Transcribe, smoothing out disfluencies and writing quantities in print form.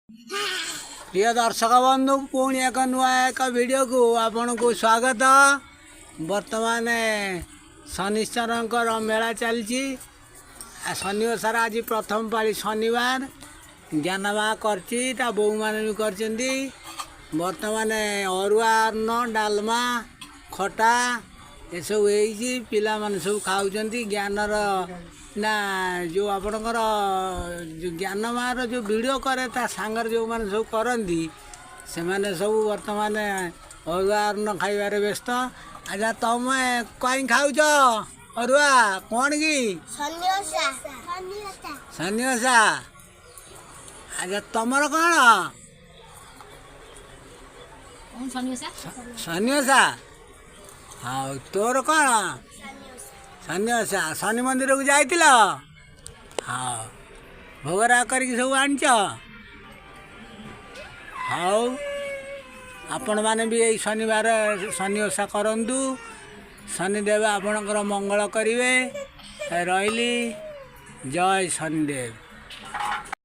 प्रिय दर्शक बंधु पुणी एक नुआ एक वीडियो को आपन को स्वागत। वर्तमान शनिश्चर मेला चलती शनि ओषार आज प्रथम पाली शनिवार ज्ञानमा कर बो मैंने भी कर बर्तमान अरुआ अन्न डालमा खटा ये सब पिला माने सब खाऊँ ज्ञानर ना जो आपणकर जो ज्ञानमार जो वीडियो करे ता सांगर जो मैंने सब करती से मैंने सब वर्तमान अरुआ अन्न खाइबार व्यस्त। अच्छा तुम कहीं खाऊच अरुआ कौन की शनि ओषा? अच्छा तुमर कौन शनि ओषा? हाँ तोर कौन शनि ओषा? शनि मंदिर को जाइल? हाँ भोगरा करके सब आनच? हाँ आपण मैंने भी यही शनिवार शनि ओषा करंतु शनिदेव आपणकर मंगल करिवे। रही जय शनिदेव।